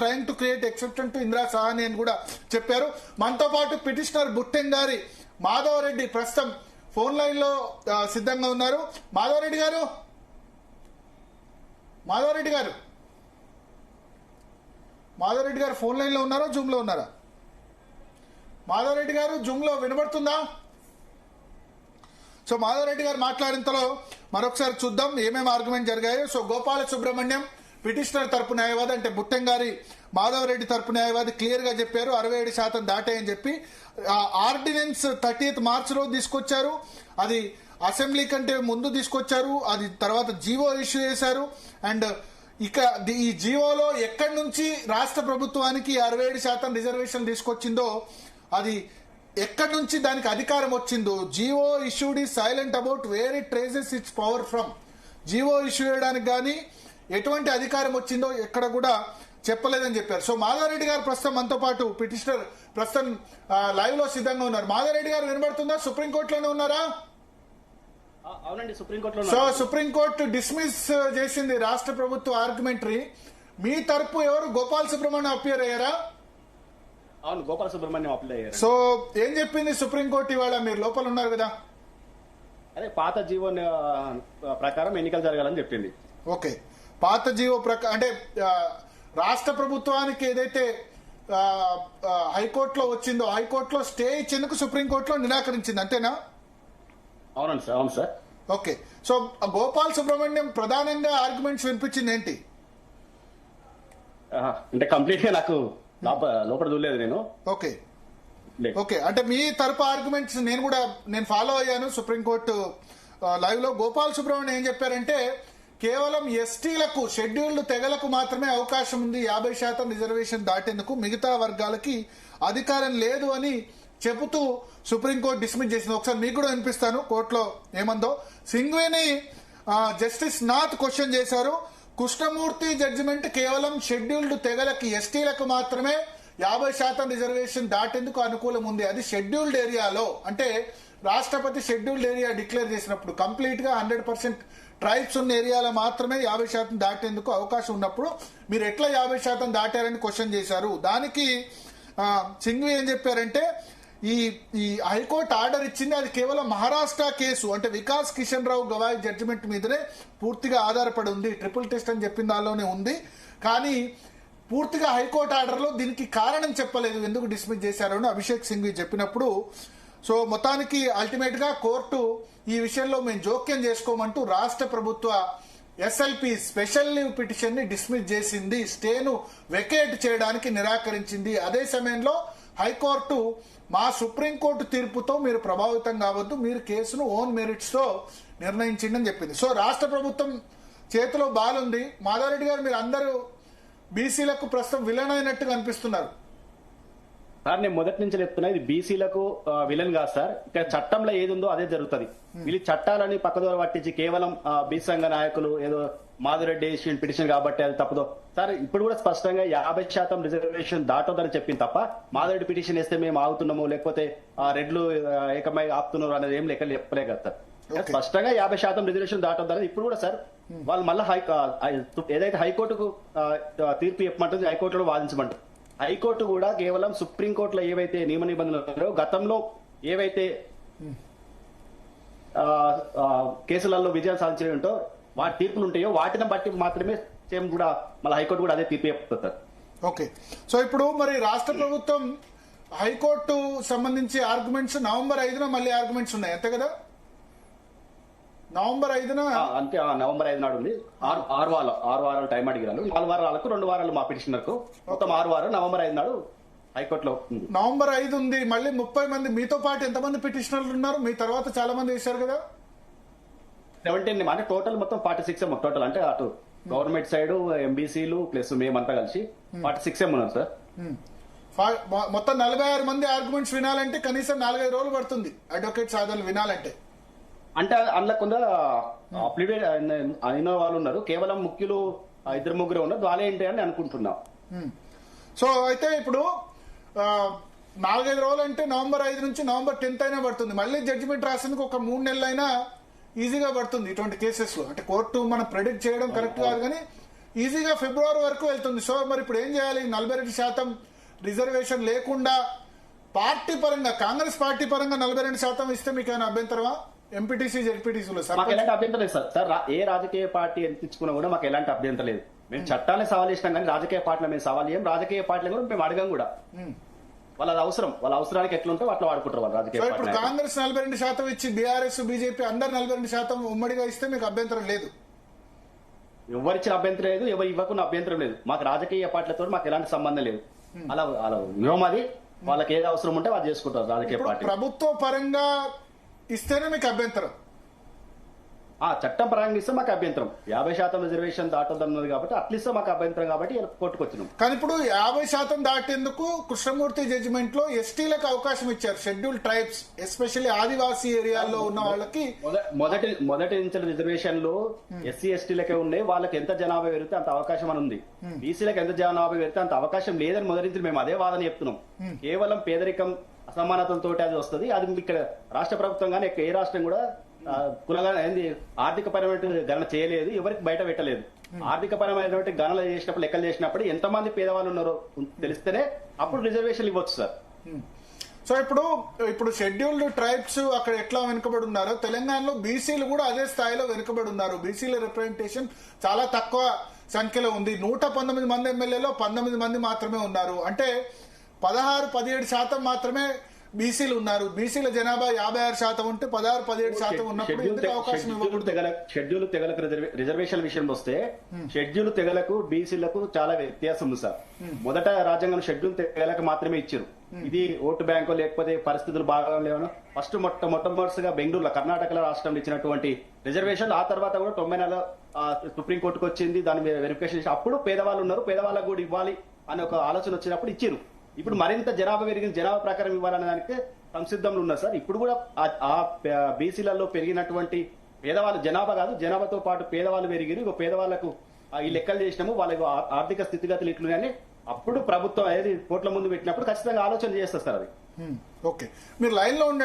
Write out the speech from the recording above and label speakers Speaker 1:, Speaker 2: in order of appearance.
Speaker 1: Trying to create exception to Indira Sawhney అని కూడా చెప్పారు. మనతో పాటు పిటిషనర్ బుట్టెంగారి మాధవరెడ్డి ప్రస్తుతం ఫోన్ లైన్ లో సిద్ధంగా ఉన్నారు. మాధవరెడ్డి గారు ఫోన్ లైన్ లో ఉన్నారా, జూమ్ లో ఉన్నారా? మాధవరెడ్డి గారు జూమ్ లో వినబడుతుందా? సో మాధవరెడ్డి గారు మాట్లాడినంతలో మరొకసారి చూద్దాం ఏమేమి ఆర్గ్యుమెంట్ జరిగాయో. సో గోపాల సుబ్రహ్మణ్యం పిటిషనర్ తరపు న్యాయవాది, అంటే బుట్టెంగారి మాధవరెడ్డి తరపు న్యాయవాది క్లియర్ గా చెప్పారు 67% దాటాయని చెప్పి. ఆర్డినెన్స్ 30th March రోజు తీసుకొచ్చారు, అది అసెంబ్లీ కంటే ముందు తీసుకొచ్చారు, అది తర్వాత జీవో ఇష్యూ చేశారు. అండ్ ఇక ఈ జీవోలో ఎక్కడి నుంచి రాష్ట్ర ప్రభుత్వానికి 67% రిజర్వేషన్ తీసుకొచ్చిందో, అది ఎక్కడి నుంచి దానికి అధికారం వచ్చిందో, జీవో ఇష్యూడ్ ఈ silent about where it traces its power from. GO issue చేయడానికి కానీ ఎటువంటి అధికారం వచ్చిందో ఎక్కడ కూడా చెప్పలేదని చెప్పారు. సో మాధవరెడ్డి గారు ప్రస్తుతం మనతో పాటు పిటిషనర్ ప్రస్తుతం లైవ్ లో సిద్ధంగా ఉన్నారు. మాధవరెడ్డి గారు వినబడుతుందా? సుప్రీంకోర్టులోనే ఉన్నారా?
Speaker 2: అవునండి, సుప్రీంకోర్టులో.
Speaker 1: సో సుప్రీంకోర్టు డిస్మిస్ చేసింది రాష్ట్ర ప్రభుత్వ ఆర్గ్యుమెంటరీ. మీ తరపు ఎవరు గోపాల్ సుబ్రహ్మణ్యం అపియర్ అయ్యారా?
Speaker 2: అవును, గోపాల సుబ్రహ్మణ్యం అప్లై అయ్యారు.
Speaker 1: సో ఏం చెప్పింది సుప్రీంకోర్టు ఇవాళ? మీరు లోపల ఉన్నారు కదా.
Speaker 2: అదే పాత జీవో ప్రకారం ఎన్నికలు జరగాలని చెప్పింది.
Speaker 1: ఓకే, పాత జీవో ప్రకారం అంటే రాష్ట్ర ప్రభుత్వానికి ఏదైతే హైకోర్టులో వచ్చిందో, హైకోర్టులో స్టే ఇచ్చేందుకు సుప్రీంకోర్టులో నిరాకరించింది, అంతేనా?
Speaker 2: అవునండి సార్. అవును sir.
Speaker 1: Okay, so Gopal Subrahmanyam ప్రధానంగా ఆర్గ్యుమెంట్స్ వినిపించింది ఏంటి?
Speaker 2: అంటే కంప్లీట్ గా నాకు లోపల చూడలేదు నేను.
Speaker 1: ఓకే ఓకే, అంటే మీ తరపు ఆర్గ్యుమెంట్స్ నేను ఫాలో అయ్యాను సుప్రీంకోర్టు లైవ్ లో. గోపాల్ సుబ్రహ్మణ్యం ఏం చెప్పారంటే, కేవలం ఎస్టీలకు, షెడ్యూల్డ్ తెగలకు మాత్రమే అవకాశం ఉంది 50% రిజర్వేషన్ దాటేందుకు, మిగతా వర్గాలకి అధికారం లేదు అని చెబుతూ సుప్రీంకోర్టు డిస్మిస్ చేసింది. ఒకసారి మీకు కూడా వినిపిస్తాను కోర్టులో ఏమందో. సింఘ్వీని జస్టిస్ నాథ్ క్వశ్చన్ చేశారు. కృష్ణమూర్తి జడ్జిమెంట్ కేవలం షెడ్యూల్డ్ తెగలకి, ఎస్టీలకు మాత్రమే 50% రిజర్వేషన్ దాటేందుకు అనుకూలం ఉంది, అది షెడ్యూల్డ్ ఏరియాలో. అంటే రాష్ట్రపతి షెడ్యూల్డ్ ఏరియా డిక్లేర్ చేసినప్పుడు కంప్లీట్ గా 100% ట్రైబ్స్ ఉన్న ఏరియాలో మాత్రమే 50% దాటేందుకు అవకాశం ఉన్నప్పుడు మీరు ఎట్లా 50% దాటారని క్వశ్చన్ చేశారు. దానికి సింఘ్వి ఏం చెప్పారంటే, ఈ హైకోర్టు ఆర్డర్ ఇచ్చింది అది కేవలం మహారాష్ట్ర కేసు, అంటే వికాస్ కిషన్ రావు గవాయ్ జడ్జిమెంట్ మీదనే పూర్తిగా ఆధారపడి ఉంది, ట్రిపుల్ టెస్ట్ అని చెప్పిన దానిలోనే ఉంది. కానీ పూర్తిగా హైకోర్టు ఆర్డర్ లో దీనికి కారణం చెప్పలేదు, ఎందుకు డిస్మిస్ చేశారు అని అభిషేక్ సింఘ్వి చెప్పినప్పుడు. సో మొత్తానికి అల్టిమేట్ గా కోర్టు ఈ విషయంలో మేము జోక్యం చేసుకోమంటూ రాష్ట్ర ప్రభుత్వ ఎస్ఎల్పి స్పెషల్ లీవ్ పిటిషన్ ని డిస్మిస్ చేసింది, స్టేను వెకేట్ చేయడానికి నిరాకరించింది. అదే సమయంలో హైకోర్టు మా సుప్రీంకోర్టు తీర్పుతో మీరు ప్రభావితం కావద్దు, మీరు కేసును ఓన్ మెరిట్స్ తో నిర్ణయించింది అని చెప్పింది. సో రాష్ట్ర ప్రభుత్వం చేతిలో బాలుంది. మాధవరెడ్డి గారు, మీరు అందరూ బీసీలకు ప్రస్తుతం విలన్ అయినట్టుగా అనిపిస్తున్నారు.
Speaker 2: సార్ నేను మొదటి నుంచి చెప్తున్నా, ఇది బీసీలకు విలన్ కాదు సార్. ఇక్కడ చట్టంలో ఏది ఉందో అదే జరుగుతుంది. వీళ్ళు చట్టాలని పక్కదోర పట్టించి కేవలం బీసీ సంఘ నాయకులు ఏదో మాధవరెడ్డి పిటిషన్ కాబట్టి అది తప్పదో సార్. ఇప్పుడు కూడా స్పష్టంగా 50% రిజర్వేషన్ దాటొద్దని చెప్పింది తప్ప, మాధవరెడ్డి పిటిషన్ వేస్తే మేము ఆగుతున్నాము, లేకపోతే రెడ్లు ఏకమై ఆపుతున్నారు అనేది ఏం లెక్కలు చెప్పలే కదా సార్. స్పష్టంగా 50% రిజర్వేషన్ దాటొద్దని ఇప్పుడు కూడా సార్ వాళ్ళు మళ్ళీ ఏదైతే హైకోర్టుకు తీర్పు చెప్పమంటుంది, హైకోర్టులో వాదించమంటారు. హైకోర్టు కూడా కేవలం సుప్రీంకోర్టులో ఏవైతే నియమ నిబంధనలు ఉన్నాయో, గతంలో ఏవైతే కేసులలో విజయం సాధించడంతో వాటి తీర్పులు ఉంటాయో వాటిని బట్టి మాత్రమే సేమ్ కూడా మళ్ళీ హైకోర్టు కూడా అదే తీర్పు చెప్తారు.
Speaker 1: ఓకే, సో ఇప్పుడు మరి రాష్ట్ర ప్రభుత్వం హైకోర్టు సంబంధించి ఆర్గ్యుమెంట్స్ November 5న మళ్ళీ ఆర్గ్యుమెంట్స్ ఉన్నాయి అంతే కదా? November 5న
Speaker 2: అంతే, November 5 నాడు ఉంది. 6 వారాలు టైం అడిగారు. 4 వారాలకు 2 వారాలు మా పిటిషనర్ కు, మొత్తం 6 వారాలు. November 5 నాడు హైకోర్టులో
Speaker 1: November 5 ఉంది. మళ్ళీ 30 మంది మీతో పాటు ఎంతమంది పిటిషనర్లు ఉన్నారు? మీ తర్వాత చాలా మంది వేశారు కదా?
Speaker 2: 17, అంటే టోటల్ మొత్తం 46 టోటల్, అంటే అటు గవర్నమెంట్ సైడ్ ఎంబీసీలు ప్లస్ మేమంతా కలిసి 46 ఉన్నాం సార్.
Speaker 1: మొత్తం 46 మంది ఆర్గ్యుమెంట్స్ వినాలంటే కనీసం 4-5 రోజులు పడుతుంది అడ్వకేట్ సాధనలు వినాలంటే.
Speaker 2: అంటే అందులో కొంత అప్లిడేట్ అయిన వాళ్ళు ఉన్నారు, కేవలం ముఖ్యులు 2-3 ఉన్నారు, వాళ్ళే ఏంటి అని అనుకుంటున్నాం.
Speaker 1: సో అయితే ఇప్పుడు 4-5 రోజులు అంటే November 5 నుంచి November 10th అయినా పడుతుంది. మళ్ళీ జడ్జిమెంట్ రాసేందుకు ఒక 3 నెలలైనా ఈజీగా పడుతుంది ఇటువంటి కేసెస్ లో. అంటే కోర్టు మనం ప్రెడిక్ట్ చేయడం కరెక్ట్ కాదు, కానీ ఈజీగా ఫిబ్రవరి వరకు వెళ్తుంది. సో మరి ఇప్పుడు ఏం చేయాలి? 42% రిజర్వేషన్ లేకుండా పార్టీ పరంగా, కాంగ్రెస్ పార్టీ పరంగా 42% ఇస్తే మీకు ఏమైనా అభ్యంతరమా? ఎంపీటీసీ జెడ్పీటీసీలో
Speaker 2: మాకు ఎలాంటి అభ్యంతరం లేదు సార్. ఏ రాజకీయ పార్టీ ఎంత ఇచ్చుకున్నా కూడా మాకు ఎలాంటి అభ్యంతరం లేదు. మేము చట్టాన్ని సవాల్ చేసినాం కానీ రాజకీయ పార్టీలు మేము సవాల్ చేయం. రాజకీయ పార్టీలు కూడా మేము అడగం కూడా. వాళ్ళ అవసరానికి ఎట్లా ఉంటే అట్లా వాడుకుంటారు వాళ్ళు రాజకీయ
Speaker 1: సో ఇప్పుడు
Speaker 2: పార్టీ.
Speaker 1: కాంగ్రెస్ 42% ఇచ్చి బీఆర్ఎస్ బీజేపీ అందరు 42% ఉమ్మడిగా ఇస్తే మీకు అభ్యంతరం లేదు?
Speaker 2: ఎవరిచ్చిన అభ్యంతరం లేదు, ఎవరు ఇవ్వకున్న అభ్యంతరం లేదు. మాకు రాజకీయ పార్టీలతో మాకు ఎలాంటి సంబంధం లేదు. అలా వ్యూహం అది. వాళ్ళకి ఏది అవసరం ఉంటే వాళ్ళు చేసుకుంటారు రాజకీయ
Speaker 1: ఇప్పుడు
Speaker 2: పార్టీ.
Speaker 1: ప్రభుత్వ పరంగా ఇస్తేనే మీకు అభ్యంతరం?
Speaker 2: చట్టం పరంగా ఇస్తే మాకు అభ్యంతరం. 50% రిజర్వేషన్ దాటొద్దన్నది కాబట్టి అట్లిస్తే మాకు అభ్యంతరం కాబట్టి కొట్టుకొచ్చినాం.
Speaker 1: కానీ ఇప్పుడు 50% దాటేందుకు కృష్ణమూర్తి జడ్జిమెంట్ లో ఎస్టీలకు అవకాశం ఇచ్చారు. షెడ్యూల్ ట్రైబ్స్, ఎస్పెషల్లీ ఆదివాసీ ఏరియాల్లో ఉన్న వాళ్ళకి
Speaker 2: మొదటి నుంచి రిజర్వేషన్లు ఎస్సీ ఎస్టీలకే ఉన్నాయి. వాళ్ళకి ఎంత జనాభా పెరిగితే అంత అవకాశం అని ఉంది. బీసీలకు ఎంత జనాభా పెరిగితే అంత అవకాశం లేదని మొదటి నుంచి మేము అదే వాదన చెప్తున్నాం. కేవలం పేదరికం అసమానతలతో అది వస్తుంది. అది ఇక్కడ రాష్ట్ర ప్రభుత్వం కానీ ఏ రాష్ట్రం కూడా కులగా ఆర్థిక పరమైన గణన చేయలేదు, ఎవరికి బయట పెట్టలేదు. ఆర్థిక పరమైనటువంటి గణన చేసినప్పుడు, లెక్కలు చేసినప్పుడు ఎంతమంది పేదవాళ్ళు ఉన్నారో తెలిస్తేనే అప్పుడు రిజర్వేషన్లు ఇవ్వచ్చు సార్.
Speaker 1: సో ఇప్పుడు షెడ్యూల్డ్ ట్రైబ్స్ అక్కడ ఎట్లా వెనుకబడి ఉన్నారో తెలంగాణలో బీసీలు కూడా అదే స్థాయిలో వెనుకబడి ఉన్నారు. బీసీల రిప్రజెంటేషన్ చాలా తక్కువ సంఖ్యలో ఉంది. 119 మంది ఎమ్మెల్యేలో 19 మంది మాత్రమే ఉన్నారు. అంటే 16-17% మాత్రమే బీసీలు ఉన్నారు. బీసీల జనాభా 56% ఉంటే 16-17% ఉన్నప్పుడు ఎందుకు అవకాశం ఇవ్వకూడదు?
Speaker 2: షెడ్యూల్ తెగలకు రిజర్వేషన్ విషయంలో వస్తే షెడ్యూల్ తెగలకు బీసీలకు చాలా వ్యత్యాసం ఉంది సార్. మొదట రాజ్యాంగం షెడ్యూల్ తెగలకు మాత్రమే ఇచ్చారు. ఇది ఓటు బ్యాంకు లేకపోతే పరిస్థితులు బాగా లేవను ఫస్ట్ మొట్టమొదటిగా బెంగళూరులో కర్ణాటక రాష్ట్రంలో ఇచ్చినటువంటి రిజర్వేషన్. ఆ తర్వాత కూడా 94 సుప్రీంకోర్టుకు వచ్చింది. దాని వెరిఫికేషన్ చేసి అప్పుడు పేదవాళ్ళు ఉన్నారు, పేదవాళ్ళకు కూడా ఇవ్వాలి అనే ఒక ఆలోచన వచ్చినప్పుడు ఇచ్చారు. ఇప్పుడు మరింత జనాభా పెరిగిన జనాభా ప్రకారం ఇవ్వాలనే దానికి సంసిద్ధంలో ఉన్నారు సార్. ఇప్పుడు కూడా ఆ బీసీలలో పెరిగినటువంటి పేదవాళ్ళు జనాభా కాదు, జనాభాతో పాటు పేదవాళ్ళు పెరిగిరు. ఇక పేదవాళ్లకు ఈ లెక్కలు చేసినాము, వాళ్ళకు ఆర్థిక స్థితిగతులు ఇట్లున్నాయని అప్పుడు ప్రభుత్వం అనేది కోట్ల ముందు పెట్టినప్పుడు ఖచ్చితంగా ఆలోచన చేస్తారు సార్ అది.
Speaker 1: ఓకే, మీరు లైన్ లో ఉండండి.